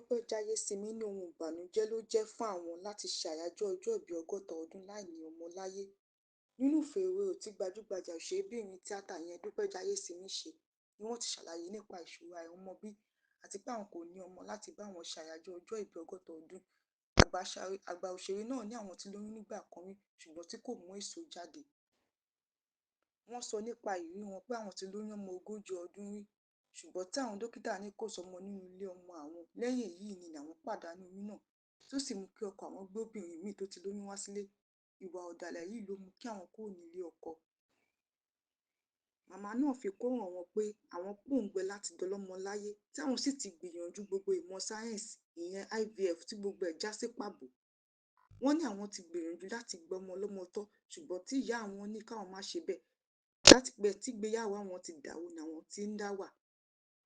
Dúpẹ́ Jáyésinmi ní ohun ìbànújẹ́ ló jẹ́ fún àwọn láti ṣe àyájọ́ ọjọ́ ìbí 60 ọdún láì ní ọmọ láyé. Nínú ìfèròrò tí gbajúgbajà òṣèrébìnrin tíátà yẹn Dúpẹ́ Jáyésinmi ṣe ni wọ́n ti ṣàlàyé nípa ìṣòro àìrọ́mọbí àti pé àwọn kò ní ọmọ láti bá wọn ṣe àyájọ́ ọjọ́ ìbí 60 ọdún. Àgbà òṣèré náà ní àwọn ti lóyún nígbà kan rí ṣùgbọ́n tí kò mú èso jáde. Wọ́n sọ nípa ìrírí wọn pé àwọn ti lóyún ọmọ 40 ọdún rí ṣùgbọ́n tí àwọn dókítà ní kò sọmọ nínú ilé ọmọ àwọn. Lẹ́yìn èyí ni àwọn pàdánù oyún náà tó sì mú kí ọkọ àwọn gbé obìnrin míì tó ti lóyún wá sílé. Ìwà ọ̀dàlẹ̀ yìí ló mú kí àwọn kúrò nílé ọkọ. Màmá náà fi kún ọ̀rọ̀ wọn pé àwọn pòǹgbẹ láti dọlọ́mọ láyé tí àwọn sì ti gbìyànjú gbogbo ìmọ̀ sáyẹ́ǹsì ìyẹn IVF tí gbogbo ẹ̀ já sí pàbó. Wọ́n ní àwọn ti gbìyànjú láti gbé ọmọ ọlọ́mọ tọ́ ṣùgbọ́n tí ìyá àwọn ní káwọn má ṣe bẹ́ẹ̀. Láti pẹ́ tí ìgbéyàwó àwọn ti dàrú ni àwọn ti ń dá wà.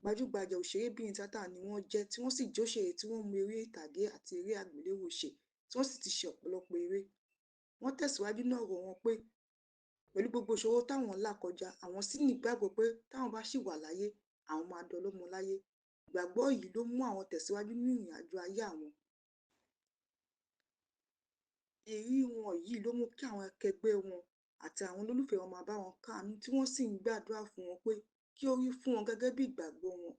Gbajúgbajà òṣèrébìnrin tíátà ni wọ́n jẹ́ tí wọ́n sì jóṣèré tí wọ́n mú eré ìtàgé àti eré àgbéléwò ṣe tí wọ́n sì ti ṣe ọ̀pọ̀lọpọ̀ eré. Wọ́n tẹ̀síwájú náà ọ̀rọ̀ wọn pé pẹ̀lú gbogbo ìṣòro táwọn là kọjá àwọn sì ní ìgbàgbọ́ pé táwọn bá ṣì wà láyé àwọn máa dọlọ́mọ láyé. Ìgbàgbọ́ yìí ló mú àwọn tẹ̀síwájú nínú ìrìnàjò ayé àwọn. Ìrírí wọn yìí ló mú kí àwọn akẹgbẹ́ wọn àti àwọn olólùfẹ́ wọn máa bá wọn káàánú tí wọ́n sì ń gbàdúrà fún wọn pé kí ó rí fún wọn gẹ́gẹ́ bí ìgbàgbọ́ wọn.